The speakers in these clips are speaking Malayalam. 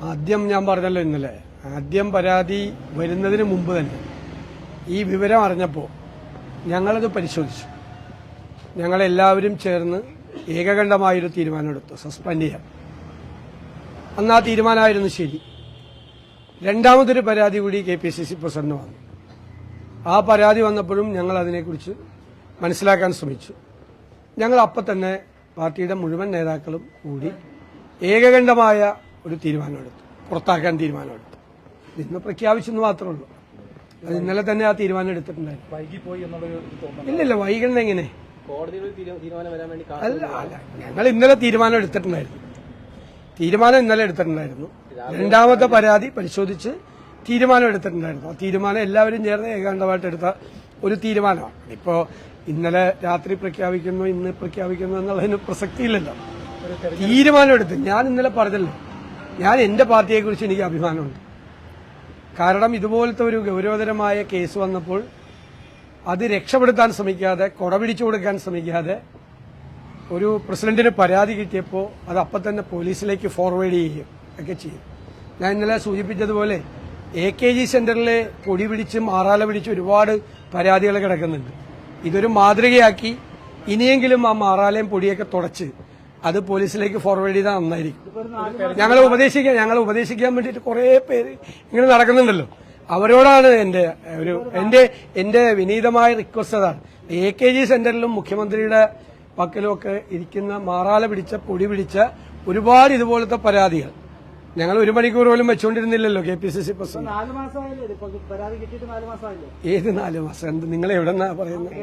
ആദ്യം ഞാൻ പറഞ്ഞല്ലോ ഇന്നലെ, ആദ്യം പരാതി വരുന്നതിന് മുമ്പ് തന്നെ ഈ വിവരം അറിഞ്ഞപ്പോൾ ഞങ്ങളത് പരിശോധിച്ചു. ഞങ്ങളെല്ലാവരും ചേർന്ന് ഏകകണ്ഠമായൊരു തീരുമാനമെടുത്തു, സസ്പെൻഡ് ചെയ്യാം. അന്ന് ആ തീരുമാനമായിരുന്നു ശരി. രണ്ടാമതൊരു പരാതി കൂടി KPCC പ്രസിഡന്റ് വന്നു. ആ പരാതി വന്നപ്പോഴും ഞങ്ങൾ അതിനെക്കുറിച്ച് മനസ്സിലാക്കാൻ ശ്രമിച്ചു. ഞങ്ങൾ അപ്പം തന്നെ പാർട്ടിയുടെ മുഴുവൻ നേതാക്കളും കൂടി ഏകകണ്ഠമായ ഒരു തീരുമാനമെടുത്തു, പുറത്താക്കാൻ തീരുമാനമെടുത്തു. ഇന്ന് പ്രഖ്യാപിച്ചെന്ന് മാത്രമേ ഉള്ളൂ. അത് ഇന്നലെ തന്നെ ആ തീരുമാനം എടുത്തിട്ടുണ്ടായിരുന്നു. ഇല്ലില്ല, വൈകുന്നത് എങ്ങനെ? അല്ല അല്ല, ഞങ്ങൾ ഇന്നലെ തീരുമാനം എടുത്തിട്ടുണ്ടായിരുന്നു. തീരുമാനം ഇന്നലെ എടുത്തിട്ടുണ്ടായിരുന്നു. രണ്ടാമത്തെ പരാതി പരിശോധിച്ച് തീരുമാനം എടുത്തിട്ടുണ്ടായിരുന്നു. ആ തീരുമാനം എല്ലാവരും ചേർന്ന് ഏകാന്തമായിട്ട് എടുത്ത ഒരു തീരുമാനമാണ്. ഇപ്പോൾ ഇന്നലെ രാത്രി പ്രഖ്യാപിക്കുന്നു, ഇന്ന് പ്രഖ്യാപിക്കുന്നു എന്നുള്ളതിന് പ്രസക്തിയില്ലല്ലോ. തീരുമാനം എടുത്ത് ഞാൻ ഇന്നലെ പറഞ്ഞല്ലോ, ഞാൻ എന്റെ പാർട്ടിയെക്കുറിച്ച് എനിക്ക് അഭിമാനമുണ്ട്. കാരണം ഇതുപോലത്തെ ഒരു ഗൗരവതരമായ കേസ് വന്നപ്പോൾ അത് രക്ഷപ്പെടുത്താൻ ശ്രമിക്കാതെ, കൊടപിടിച്ചു കൊടുക്കാൻ ശ്രമിക്കാതെ, ഒരു പ്രസിഡന്റിന് പരാതി കിട്ടിയപ്പോൾ അത് അപ്പം തന്നെ പോലീസിലേക്ക് ഫോർവേഡ് ചെയ്യുകയും ഒക്കെ ചെയ്യും. ഞാൻ ഇന്നലെ സൂചിപ്പിച്ചതുപോലെ AKG സെന്ററിലെ പൊടി പിടിച്ച് മാറാല പിടിച്ച് ഒരുപാട് പരാതികൾ കിടക്കുന്നുണ്ട്. ഇതൊരു മാതൃകയാക്കി ഇനിയെങ്കിലും ആ മാറാലയും പൊടിയൊക്കെ തുടച്ച് അത് പോലീസിലേക്ക് ഫോർവേഡ് ചെയ്താൽ നന്നായിരിക്കും. ഞങ്ങളെ ഉപദേശിക്കാൻ വേണ്ടിയിട്ട് കുറെ പേര് ഇങ്ങനെ നടക്കുന്നുണ്ടല്ലോ. അവരോടാണ് എന്റെ വിനീതമായ റിക്വസ്റ്റ്. അതാണ് AKG സെന്ററിലും മുഖ്യമന്ത്രിയുടെ പക്കലും ഒക്കെ ഇരിക്കുന്ന മാറാല പിടിച്ച പൊടി പിടിച്ച ഒരുപാട് ഇതുപോലത്തെ പരാതികൾ ഞങ്ങൾ 1 മണിക്കൂർ പോലും വെച്ചുകൊണ്ടിരുന്നില്ലല്ലോ. KPCC പ്രസിഡന്റ് ഏത് 4 മാസം? എന്ത് നിങ്ങൾ എവിടെന്നാ പറയുന്നത്?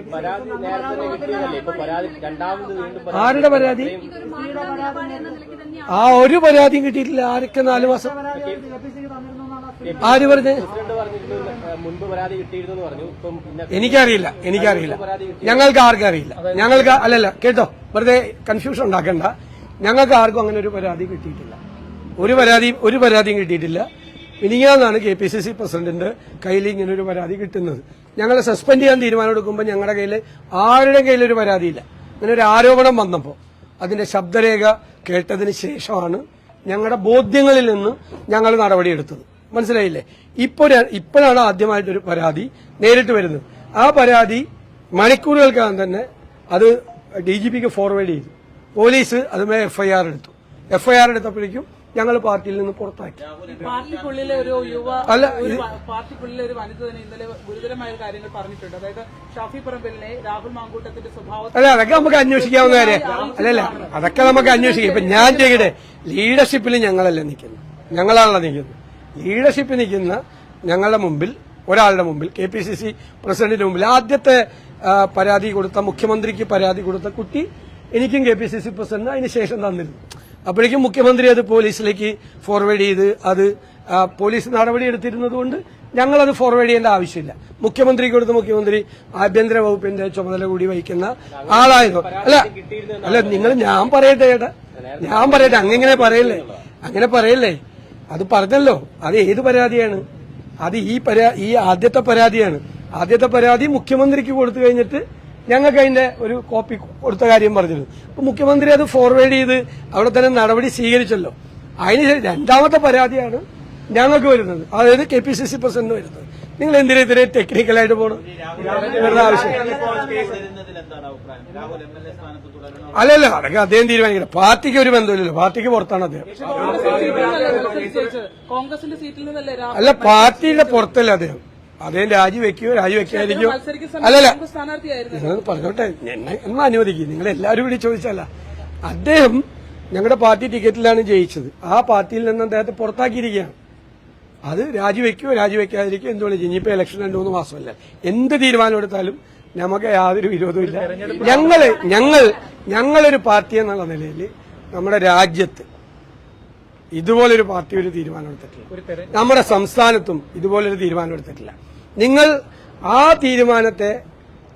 ആരുടെ പരാതി? ആ ഒരു പരാതിയും കിട്ടിയിട്ടില്ല. ആരൊക്കെ 4 മാസം? ആര് പറഞ്ഞ്? എനിക്കറിയില്ല. ഞങ്ങൾക്ക് ആർക്കും അറിയില്ല. ഞങ്ങൾക്ക് അല്ലല്ല, കേട്ടോ, വെറുതെ കൺഫ്യൂഷൻ ഉണ്ടാക്കണ്ട. ഞങ്ങൾക്ക് ആർക്കും അങ്ങനെ ഒരു പരാതി കിട്ടിയിട്ടില്ല. ഒരു പരാതിയും കിട്ടിയിട്ടില്ല. മിനിങ്ങാന്നാണ് KPCC പ്രസിഡന്റിന്റെ കയ്യിൽ ഇങ്ങനെ ഒരു പരാതി കിട്ടുന്നത്. ഞങ്ങളെ സസ്പെൻഡ് ചെയ്യാൻ തീരുമാനമെടുക്കുമ്പോൾ ഞങ്ങളുടെ കയ്യിൽ ആരുടെ കയ്യിലൊരു പരാതിയില്ല. അങ്ങനെ ഒരു ആരോപണം വന്നപ്പോൾ അതിന്റെ ശബ്ദരേഖ കേട്ടതിന് ശേഷമാണ് ഞങ്ങളുടെ ബോധ്യങ്ങളിൽ നിന്ന് ഞങ്ങൾ നടപടിയെടുത്തത്. മനസ്സിലായില്ലേ? ഇപ്പോഴാണ് ആദ്യമായിട്ടൊരു പരാതി നേരിട്ട് വരുന്നത്. ആ പരാതി മണിക്കൂറുകൾക്കകം തന്നെ അത് DGPക്ക് ഫോർവേഡ് ചെയ്തു. പോലീസ് അതുമേ FIR എടുത്തു. FIR എടുത്തപ്പോഴേക്കും ഞങ്ങൾ പാർട്ടിയിൽ നിന്ന് പുറത്താക്കി. പാർട്ടിക്കുള്ളിലെ ഒരു വനിത തന്നെ ഇന്നലെ ഗുരുതരമായ കാര്യങ്ങൾ പറഞ്ഞിട്ടുണ്ട്. അതായത് ഷാഫി പറമ്പിലിനെ രാഹുൽ മാങ്കൂട്ടത്തിന്റെ സ്വഭാവം. അല്ല, അതൊക്കെ നമുക്ക് അന്വേഷിക്കാവുന്ന കാര്യം. അല്ലല്ല, അതൊക്കെ നമുക്ക് അന്വേഷിക്കാം. ഇപ്പൊ ഞാൻ ചെയ്യട്ടെ, ലീഡർഷിപ്പിൽ ഞങ്ങളല്ല നിൽക്കുന്നത്, ഞങ്ങളാണല്ലോ നിൽക്കുന്നത്. ലീഡർഷിപ്പിൽ നിൽക്കുന്ന ഞങ്ങളുടെ മുമ്പിൽ, ഒരാളുടെ മുമ്പിൽ, KPCC പ്രസിഡന്റിന്റെ മുമ്പിൽ ആദ്യത്തെ പരാതി കൊടുത്ത, മുഖ്യമന്ത്രിക്ക് പരാതി കൊടുത്ത കുട്ടി എനിക്കും KPCC പ്രസിഡന്റ് അതിന് ശേഷം തന്നിരുന്നു. അപ്പോഴേക്കും മുഖ്യമന്ത്രി അത് പോലീസിലേക്ക് ഫോർവേഡ് ചെയ്ത് അത് പോലീസ് നടപടിയെടുത്തിരുന്നതുകൊണ്ട് ഞങ്ങളത് ഫോർവേഡ് ചെയ്യേണ്ട ആവശ്യമില്ല. മുഖ്യമന്ത്രിക്ക് കൊടുത്ത് മുഖ്യമന്ത്രി ആഭ്യന്തര വകുപ്പിന്റെ ചുമതല കൂടി വഹിക്കുന്ന ആളായിരുന്നു. അല്ല നിങ്ങൾ ഞാൻ പറയട്ടെ അങ്ങനെ പറയല്ലേ. അത് പറഞ്ഞല്ലോ, അത് ഏത് പരാതിയാണ്? അത് ഈ ആദ്യത്തെ പരാതിയാണ്. ആദ്യത്തെ പരാതി മുഖ്യമന്ത്രിക്ക് കൊടുത്തു കഴിഞ്ഞിട്ട് ഞങ്ങൾക്ക് അതിന്റെ ഒരു കോപ്പി കൊടുത്ത കാര്യം പറഞ്ഞിരുന്നു. അപ്പൊ മുഖ്യമന്ത്രി അത് ഫോർവേഡ് ചെയ്ത് അവിടെ തന്നെ നടപടി സ്വീകരിച്ചല്ലോ. അതിന് രണ്ടാമത്തെ പരാതിയാണ് ഞങ്ങൾക്ക് വരുന്നത്, അതായത് KPCC പ്രസിഡന്റ് വരുന്നത്. നിങ്ങൾ എന്തിനാ ഇത്തിരി ടെക്നിക്കലായിട്ട് പോകണം? ആവശ്യം അല്ലല്ല, അതൊക്കെ അദ്ദേഹം തീരുമാനിക്കണം. പാർട്ടിക്ക് ഒരു ബന്ധമില്ലല്ലോ, പാർട്ടിക്ക് പുറത്താണ് അദ്ദേഹം. അല്ല, പാർട്ടിയുടെ പുറത്തല്ല അദ്ദേഹം. അദ്ദേഹം രാജിവെക്കാതിരിക്കോ? അല്ലല്ല, പറഞ്ഞോട്ടെ, എന്നാ അനുവദിക്കും. നിങ്ങൾ എല്ലാവരും കൂടി ചോദിച്ചല്ല. അദ്ദേഹം ഞങ്ങളുടെ പാർട്ടി ടിക്കറ്റിലാണ് ജയിച്ചത്. ആ പാർട്ടിയിൽ നിന്ന് അദ്ദേഹത്തെ പുറത്താക്കിയിരിക്കുകയാണ്. അത് രാജിവെക്കാതിരിക്കോ എന്തുകൊണ്ട് ഇനിയിപ്പോ ഇലക്ഷൻ 2-3 മാസമല്ല. എന്ത് തീരുമാനം എടുത്താലും നമുക്ക് യാതൊരു വിരോധമില്ല. ഞങ്ങളൊരു പാർട്ടി എന്നുള്ള നിലയിൽ നമ്മുടെ രാജ്യത്ത് ഇതുപോലൊരു പാർട്ടി ഒരു തീരുമാനം എടുത്തിട്ടില്ല. നമ്മുടെ സംസ്ഥാനത്തും ഇതുപോലൊരു തീരുമാനം എടുത്തിട്ടില്ല. നിങ്ങൾ ആ തീരുമാനത്തെ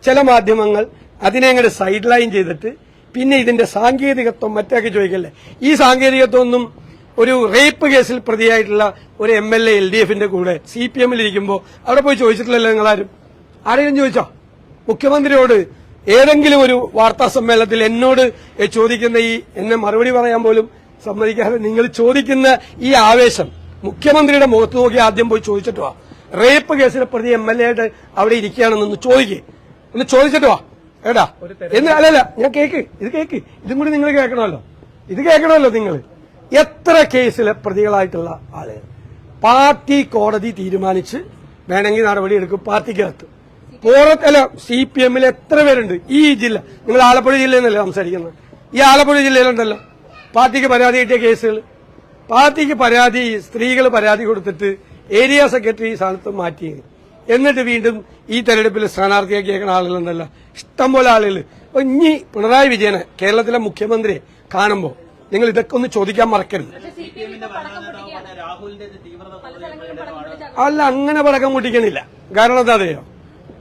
ചില മാധ്യമങ്ങൾ അതിനെ അങ്ങോട്ട് സൈഡ് ലൈൻ ചെയ്തിട്ട് പിന്നെ ഇതിന്റെ സാങ്കേതികത്വം മറ്റൊക്കെ ചോദിക്കല്ലേ. ഈ സാങ്കേതികത്വം ഒന്നും ഒരു റേപ്പ് കേസിൽ പ്രതിയായിട്ടുള്ള ഒരു MLA LDFന്റെ കൂടെ CPM ഇരിക്കുമ്പോൾ അവിടെ പോയി ചോദിച്ചിട്ടില്ലല്ലോ. നിങ്ങളാരും ആരെങ്കിലും ചോദിച്ചോ? മുഖ്യമന്ത്രിയോട് ഏതെങ്കിലും ഒരു വാർത്താ സമ്മേളനത്തിൽ എന്നോട് ചോദിക്കുന്ന എന്നെ മറുപടി പറയാൻ പോലും സമ്മതിക്കാതെ നിങ്ങൾ ചോദിക്കുന്ന ഈ ആവേശം മുഖ്യമന്ത്രിയുടെ മുഖത്ത് നോക്കി ആദ്യം പോയി ചോദിച്ചിട്ട് വാ. റേപ്പ് കേസിലെ പ്രതി MLA ആയിട്ട് അവിടെ ഇരിക്കുകയാണെന്നൊന്ന് ചോദിക്കേ, ഒന്ന് ചോദിച്ചിട്ട് വാ ഏടാ. എന്ന് അല്ലല്ല, ഞാൻ കേക്ക് ഇതും കൂടി നിങ്ങൾ കേൾക്കണമല്ലോ, ഇത് കേൾക്കണമല്ലോ നിങ്ങൾ. എത്ര കേസിലെ പ്രതികളായിട്ടുള്ള ആളുകൾ പാർട്ടി കോടതി തീരുമാനിച്ച് വേണമെങ്കിൽ നടപടി എടുക്കും പാർട്ടിക്കകത്ത്. പുറത്തല്ല CPM-ൽ എത്ര പേരുണ്ട് ഈ ജില്ല, നിങ്ങൾ ആലപ്പുഴ ജില്ലയിൽ നിന്നല്ലേ സംസാരിക്കുന്നത്, ഈ ആലപ്പുഴ ജില്ലയിലുണ്ടല്ലോ പാർട്ടിക്ക് പരാതി കിട്ടിയ കേസുകൾ. പാർട്ടിക്ക് പരാതി, സ്ത്രീകൾ പരാതി കൊടുത്തിട്ട് ഏരിയ സെക്രട്ടറി സ്ഥാനത്ത് മാറ്റി, എന്നിട്ട് വീണ്ടും ഈ തെരഞ്ഞെടുപ്പിൽ സ്ഥാനാർത്ഥിയാക്കിയേക്കുന്ന ആളുകളുണ്ടല്ലോ ഇഷ്ടംപോലെ ആളുകൾ. അപ്പൊ ഇനി പിണറായി വിജയനെ കേരളത്തിലെ മുഖ്യമന്ത്രിയെ കാണുമ്പോൾ നിങ്ങൾ ഇതൊക്കെ ഒന്ന് ചോദിക്കാൻ മറക്കരുത്. അല്ല, അങ്ങനെ പടക്കം പൊട്ടിക്കണില്ല. കാരണം എന്താ അറിയോ,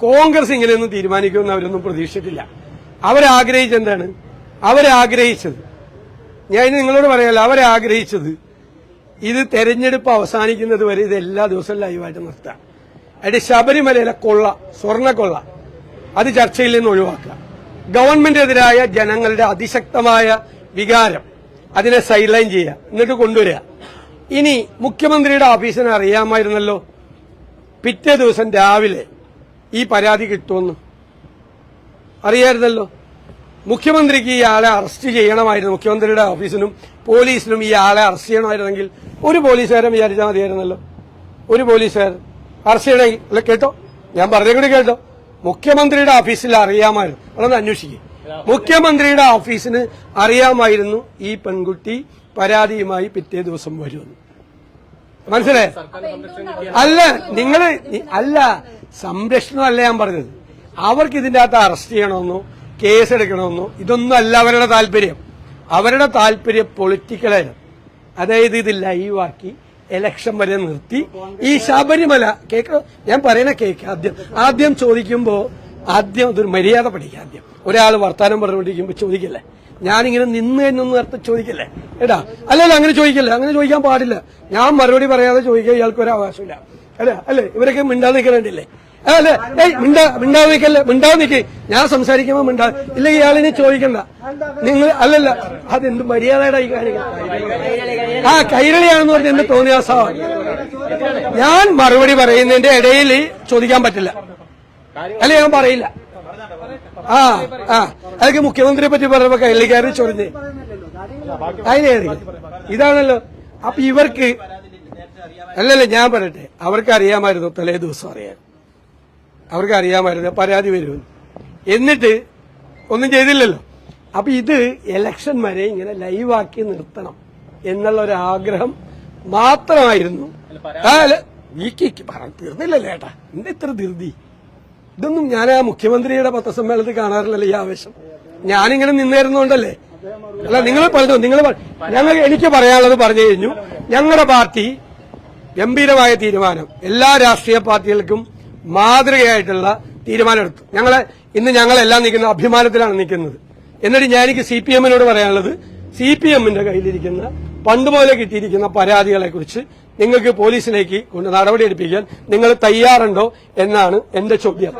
കോൺഗ്രസ് ഇങ്ങനെയൊന്നും തീരുമാനിക്കുമെന്ന് അവരൊന്നും പ്രതീക്ഷിച്ചിട്ടില്ല. അവരാഗ്രഹിച്ചെന്താണ്, അവരാഗ്രഹിച്ചത് ഞാൻ ഇനി നിങ്ങളോട് പറയാമല്ലോ, അവരാഗ്രഹിച്ചത് ഇത് തെരഞ്ഞെടുപ്പ് അവസാനിക്കുന്നത് വരെ ഇത് എല്ലാ ദിവസവും ലൈവായിട്ട് നിർത്താം. അതിന്റെ ശബരിമലയിലെ കൊള്ള, സ്വർണ്ണക്കൊള്ള, അത് ചർച്ചയിൽ നിന്ന് ഒഴിവാക്കുക. ഗവൺമെന്റിനെതിരായ ജനങ്ങളുടെ അതിശക്തമായ വികാരം അതിനെ സൈഡ് ലൈൻ ചെയ്യുക, എന്നിട്ട് കൊണ്ടുവരിക. ഇനി മുഖ്യമന്ത്രിയുടെ ഓഫീസിന് അറിയാമായിരുന്നല്ലോ പിറ്റേ ദിവസം രാവിലെ ഈ പരാതി കിട്ടുമെന്ന് അറിയാമായിരുന്നല്ലോ. മുഖ്യമന്ത്രിക്ക് ഈ ആളെ അറസ്റ്റ് ചെയ്യണമായിരുന്നു, മുഖ്യമന്ത്രിയുടെ ഓഫീസിനും പോലീസിനും ഈ ആളെ അറസ്റ്റ് ചെയ്യണമായിരുന്നെങ്കിൽ ഒരു പോലീസുകാരൻ വിചാരിച്ചാൽ മതിയായിരുന്നല്ലോ. ഒരു പോലീസുകാരൻ അറസ്റ്റ് ചെയ്യണമെങ്കിൽ അല്ല, കേട്ടോ ഞാൻ പറഞ്ഞ കൂടി കേട്ടോ, മുഖ്യമന്ത്രിയുടെ ഓഫീസിൽ അറിയാമായിരുന്നു, അതൊന്ന് അന്വേഷിക്കും. മുഖ്യമന്ത്രിയുടെ ഓഫീസിന് അറിയാമായിരുന്നു ഈ പെൺകുട്ടി പരാതിയുമായി പിറ്റേ ദിവസം വരുമെന്ന്. മനസ്സിലായേ? അല്ല, നിങ്ങള് അല്ല, സംരക്ഷണമല്ല ഞാൻ പറഞ്ഞത്. അവർക്ക് ഇതിന്റെ അകത്ത് അറസ്റ്റ് ചെയ്യണമെന്നോ കേസെടുക്കണമെന്നോ ഇതൊന്നും അല്ല അവരുടെ താല്പര്യം. അവരുടെ താല്പര്യം പൊളിറ്റിക്കലായിരുന്നു. അതായത് ഇത് ലൈവാക്കി ഇലക്ഷൻ വരെ നിർത്തി ഈ ശബരിമല കേക്ക്, ഞാൻ പറയണ കേക്ക് ആദ്യം ചോദിക്കുമ്പോ ആദ്യം അതൊരു മര്യാദ പഠിക്കുക. ആദ്യം ഒരാൾ വർത്താനം പറഞ്ഞുകൊണ്ടിരിക്കുമ്പോ ചോദിക്കല്ലേ, ഞാനിങ്ങനെ നിന്ന് എന്നൊന്നും അർത്ഥം ചോദിക്കല്ലേ എടാ. അല്ലല്ല, അങ്ങനെ ചോദിക്കല്ലേ, അങ്ങനെ ചോദിക്കാൻ പാടില്ല. ഞാൻ മറുപടി പറയാതെ ചോദിക്കാൻ ഇയാൾക്ക് ഒരു അവകാശമില്ല. അല്ലേ ഇവരൊക്കെ മിണ്ടാതെ നിൽക്കണില്ലേ? അല്ലെ, മിണ്ടാതെ നിൽക്കല്ലേ, മിണ്ടാതെ നിൽക്കേ. ഞാൻ സംസാരിക്കുമ്പോ ഇല്ലെങ്കിൽ ഇയാളിനെ ചോദിക്കണ്ട നിങ്ങൾ. അല്ലല്ല, അതെന്ത് മര്യാദയുടെ ഈ കാണിക്കണം. ആ കൈരളിയാണെന്ന് പറഞ്ഞ എന്റെ തോന്നിയാസമാണ്. ഞാൻ മറുപടി പറയുന്നതിന്റെ ഇടയിൽ ചോദിക്കാൻ പറ്റില്ല, അല്ലെ ഞാൻ പറയില്ല. അതൊക്കെ മുഖ്യമന്ത്രിയെ പറ്റി പറഞ്ഞപ്പോ കൈരളിക്കാരൻ ചൊറിഞ്ഞ് അതിനേറി ഇതാണല്ലോ. അപ്പൊ ഇവർക്ക് അല്ലല്ല, ഞാൻ പറയട്ടെ, അവർക്ക് അറിയാമായിരുന്നു, തലേ ദിവസം അറിയാം, അവർക്ക് അറിയാമായിരുന്നു പരാതി വരുമെന്ന്. എന്നിട്ട് ഒന്നും ചെയ്തില്ലല്ലോ. അപ്പൊ ഇത് ഇലക്ഷൻ വരെ ഇങ്ങനെ ലൈവാക്കി നിർത്തണം എന്നുള്ള ഒരു ആഗ്രഹം മാത്രമായിരുന്നു. തീർന്നില്ലല്ലേ ഏട്ടാ, എന്താ ഇത്ര ധൃതി? ഇതൊന്നും ഞാൻ ആ മുഖ്യമന്ത്രിയുടെ പത്രസമ്മേളനത്തിൽ കാണാറില്ലല്ലോ ഈ ആവേശം. ഞാനിങ്ങനെ നിന്നായിരുന്നോണ്ടല്ലേ. അല്ല, നിങ്ങൾ പറഞ്ഞു, എനിക്ക് പറയാനുള്ളത് പറഞ്ഞു കഴിഞ്ഞു. ഞങ്ങളുടെ പാർട്ടി ഗംഭീരമായ തീരുമാനം, എല്ലാ രാഷ്ട്രീയ പാർട്ടികൾക്കും മാതൃകയായിട്ടുള്ള തീരുമാനമെടുത്തു. ഞങ്ങളെല്ലാം നിൽക്കുന്ന അഭിമാനത്തിലാണ് നിൽക്കുന്നത്. എന്നിട്ട് എനിക്ക് CPM-നോട് പറയാനുള്ളത്, CPM-ന്റെ കയ്യിലിരിക്കുന്ന പണ്ടുപോലെ കിട്ടിയിരിക്കുന്ന പരാതികളെക്കുറിച്ച് നിങ്ങൾക്ക് പോലീസിലേക്ക് കൊണ്ട് നടപടിയെടുപ്പിക്കാൻ നിങ്ങൾ തയ്യാറുണ്ടോ എന്നാണ് എന്റെ ചോദ്യം.